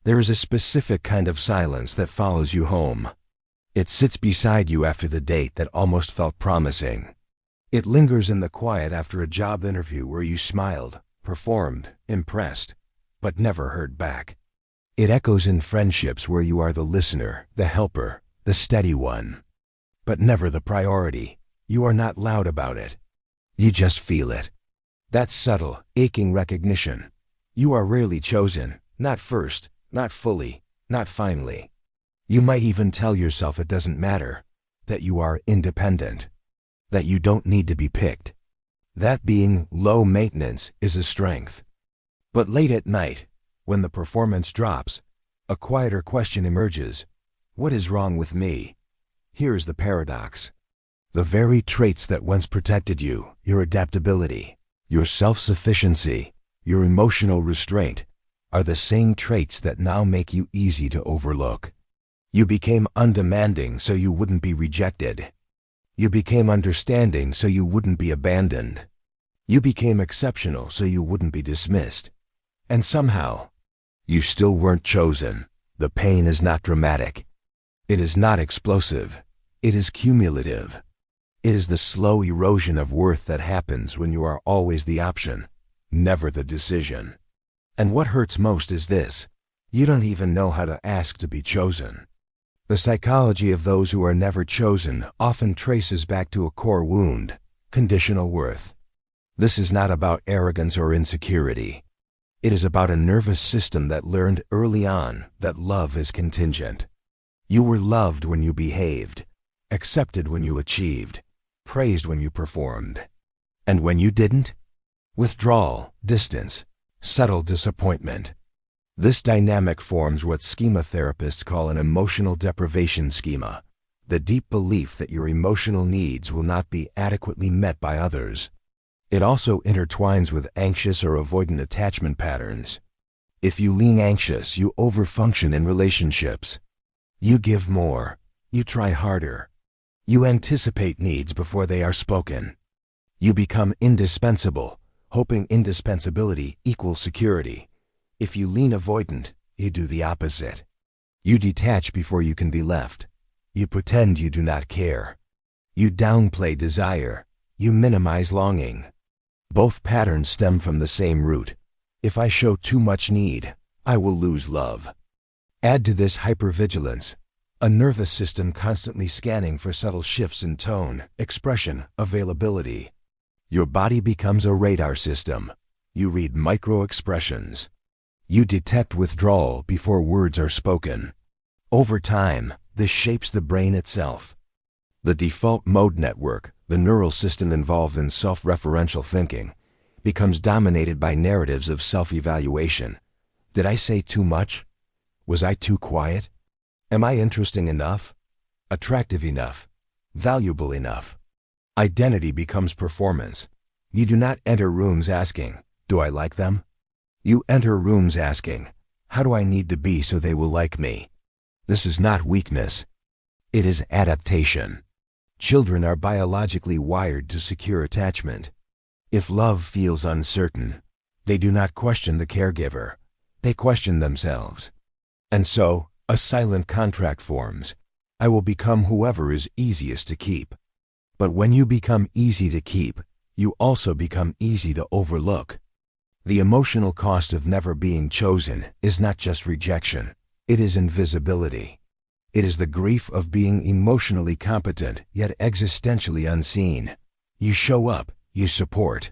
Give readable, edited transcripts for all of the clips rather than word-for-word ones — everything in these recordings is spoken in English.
There is a specific kind of silence that follows you home. It sits beside you after the date that almost felt promising. It lingers in the quiet after a job interview where you smiled, performed, impressed, but never heard back. It echoes in friendships where you are the listener, the helper, the steady one. But never the priority. You are not loud about it. You just feel it. That subtle, aching recognition. You are rarely chosen, not first, not fully, not finally. You might even tell yourself it doesn't matter, that you are independent, that you don't need to be picked. That being low maintenance is a strength. But late at night, when the performance drops, a quieter question emerges. What is wrong with me? Here's the paradox. The very traits that once protected you, your adaptability, your self-sufficiency, your emotional restraint, are the same traits that now make you easy to overlook. You became undemanding so you wouldn't be rejected. You became understanding so you wouldn't be abandoned. You became exceptional so you wouldn't be dismissed. And somehow, you still weren't chosen. The pain is not dramatic. It is not explosive. It is cumulative. It is the slow erosion of worth that happens when you are always the option, never the decision. And what hurts most is this: you don't even know how to ask to be chosen. The psychology of those who are never chosen often traces back to a core wound, conditional worth. This is not about arrogance or insecurity. It is about a nervous system that learned early on that love is contingent. You were loved when you behaved, accepted when you achieved, praised when you performed. And when you didn't? Withdrawal, distance, subtle disappointment. This dynamic forms what schema therapists call an emotional deprivation schema, the deep belief that your emotional needs will not be adequately met by others. It also intertwines with anxious or avoidant attachment patterns. If you lean anxious, you overfunction in relationships. You give more. You try harder. You anticipate needs before they are spoken. You become indispensable, hoping indispensability equals security. If you lean avoidant, you do the opposite. You detach before you can be left. You pretend you do not care. You downplay desire. You minimize longing. Both patterns stem from the same root. If I show too much need, I will lose love. Add to this hypervigilance, a nervous system constantly scanning for subtle shifts in tone, expression, availability. Your body becomes a radar system. You read micro-expressions. You detect withdrawal before words are spoken. Over time, this shapes the brain itself. The default mode network, the neural system involved in self-referential thinking, becomes dominated by narratives of self-evaluation. Did I say too much? Was I too quiet? Am I interesting enough? Attractive enough? Valuable enough? Identity becomes performance. You do not enter rooms asking, do I like them? You enter rooms asking, how do I need to be so they will like me? This is not weakness. It is adaptation. Children are biologically wired to secure attachment. If love feels uncertain, they do not question the caregiver. They question themselves. And so, a silent contract forms. I will become whoever is easiest to keep. But when you become easy to keep, you also become easy to overlook. The emotional cost of never being chosen is not just rejection. It is invisibility. It is the grief of being emotionally competent yet existentially unseen. You show up, you support,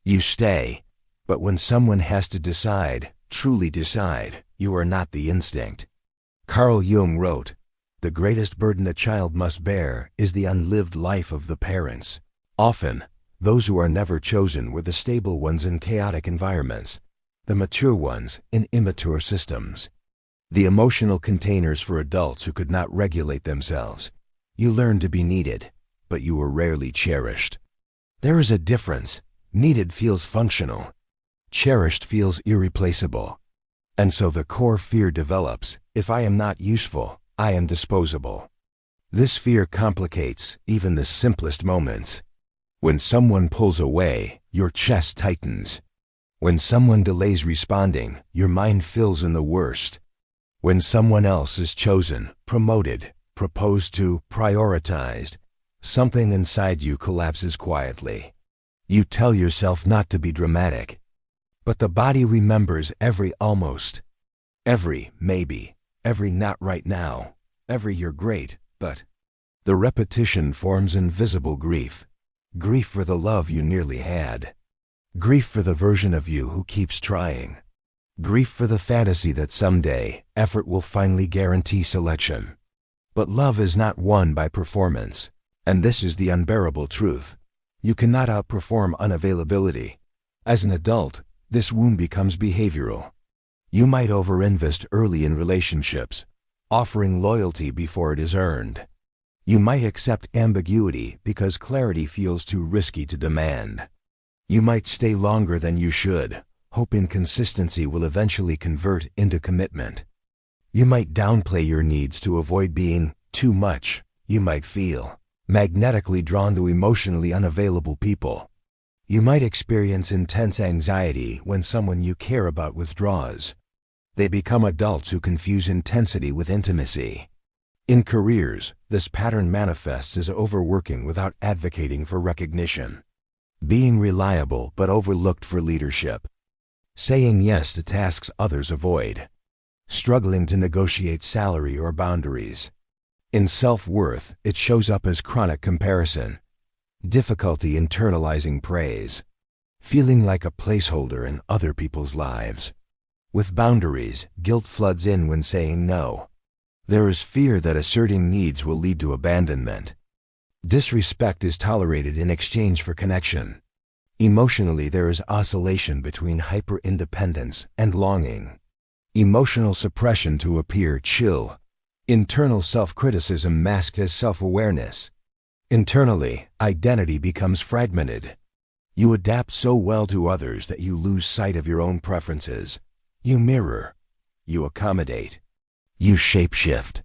you stay, but when someone has to decide, truly decide, you are not the instinct. Carl Jung wrote, "The greatest burden a child must bear is the unlived life of the parents." Often, those who are never chosen were the stable ones in chaotic environments, the mature ones in immature systems. The emotional containers for adults who could not regulate themselves. You learned to be needed, but you were rarely cherished. There is a difference. Needed feels functional. Cherished feels irreplaceable. And so the core fear develops. If I am not useful, I am disposable. This fear complicates even the simplest moments. When someone pulls away, your chest tightens. When someone delays responding, your mind fills in the worst. When someone else is chosen, promoted, proposed to, prioritized, something inside you collapses quietly. You tell yourself not to be dramatic, but the body remembers every almost, every maybe, every not right now, every you're great, but. The repetition forms invisible grief. Grief for the love you nearly had. Grief for the version of you who keeps trying. Grief for the fantasy that someday, effort will finally guarantee selection. But love is not won by performance, and this is the unbearable truth. You cannot outperform unavailability. As an adult, this wound becomes behavioral. You might overinvest early in relationships, offering loyalty before it is earned. You might accept ambiguity because clarity feels too risky to demand. You might stay longer than you should, hoping consistency will eventually convert into commitment. You might downplay your needs to avoid being too much. You might feel magnetically drawn to emotionally unavailable people. You might experience intense anxiety when someone you care about withdraws. They become adults who confuse intensity with intimacy. In careers, this pattern manifests as overworking without advocating for recognition. Being reliable but overlooked for leadership. Saying yes to tasks others avoid. Struggling to negotiate salary or boundaries. In self-worth, it shows up as chronic comparison. Difficulty internalizing praise. Feeling like a placeholder in other people's lives. With boundaries, guilt floods in when saying no. There is fear that asserting needs will lead to abandonment. Disrespect is tolerated in exchange for connection. Emotionally, there is oscillation between hyper-independence and longing. Emotional suppression to appear chill. Internal self-criticism masked as self-awareness. Internally, identity becomes fragmented. You adapt so well to others that you lose sight of your own preferences. You mirror. You accommodate. You shapeshift.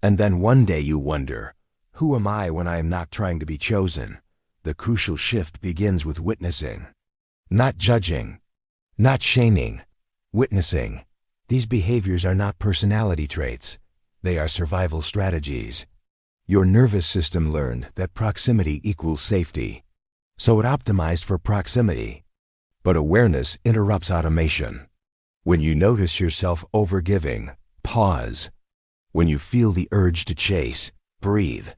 And then one day you wonder, who am I when I am not trying to be chosen? The crucial shift begins with witnessing. Not judging. Not shaming. Witnessing. These behaviors are not personality traits. They are survival strategies. Your nervous system learned that proximity equals safety. So it optimized for proximity. But awareness interrupts automation. When you notice yourself overgiving, pause. When you feel the urge to chase, breathe.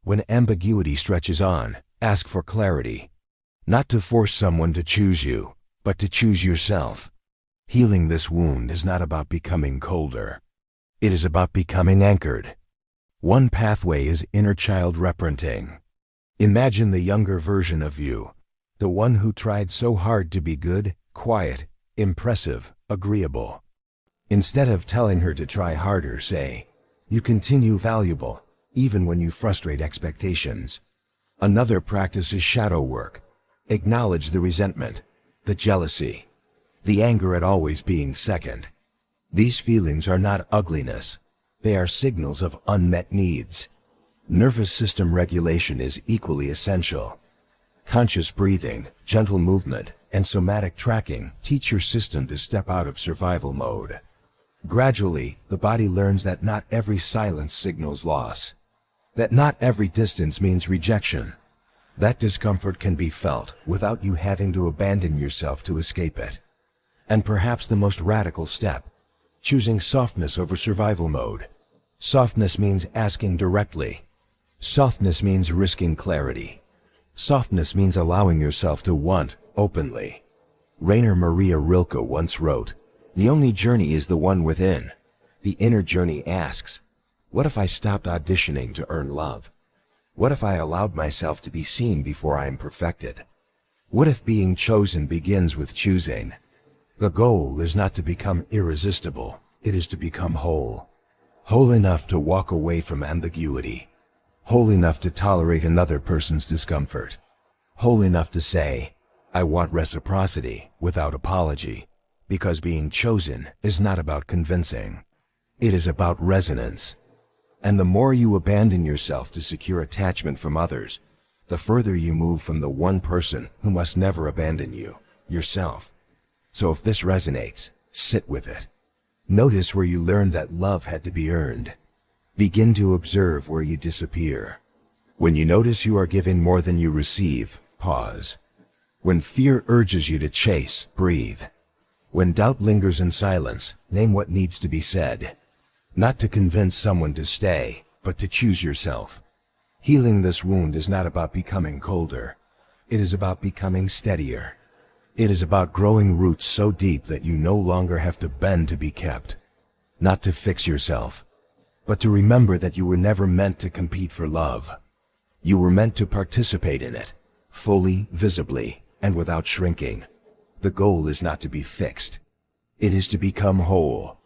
When ambiguity stretches on, ask for clarity. Not to force someone to choose you, but to choose yourself. Healing this wound is not about becoming colder. It is about becoming anchored. One pathway is inner child reparenting. Imagine the younger version of you, the one who tried so hard to be good, quiet, impressive, agreeable. Instead of telling her to try harder, say, you continue valuable, even when you frustrate expectations. Another practice is shadow work. Acknowledge the resentment, the jealousy, the anger at always being second. These feelings are not ugliness. They are signals of unmet needs. Nervous system regulation is equally essential. Conscious breathing, gentle movement, and somatic tracking teach your system to step out of survival mode. Gradually, the body learns that not every silence signals loss. That not every distance means rejection. That discomfort can be felt without you having to abandon yourself to escape it. And perhaps the most radical step, choosing softness over survival mode. Softness means asking directly. Softness means risking clarity. Softness means allowing yourself to want openly. Rainer Maria Rilke once wrote, "The only journey is the one within." The inner journey asks, what if I stopped auditioning to earn love? What if I allowed myself to be seen before I am perfected? What if being chosen begins with choosing? The goal is not to become irresistible, it is to become whole. Whole enough to walk away from ambiguity. Whole enough to tolerate another person's discomfort. Whole enough to say, I want reciprocity without apology, because being chosen is not about convincing. It is about resonance. And the more you abandon yourself to secure attachment from others, the further you move from the one person who must never abandon you, yourself. So if this resonates, sit with it. Notice where you learned that love had to be earned. Begin to observe where you disappear. When you notice you are giving more than you receive, pause. When fear urges you to chase, breathe. When doubt lingers in silence, name what needs to be said. Not to convince someone to stay, but to choose yourself. Healing this wound is not about becoming colder. It is about becoming steadier. It is about growing roots so deep that you no longer have to bend to be kept. Not to fix yourself, but to remember that you were never meant to compete for love. You were meant to participate in it, fully, visibly, and without shrinking. The goal is not to be fixed. It is to become whole.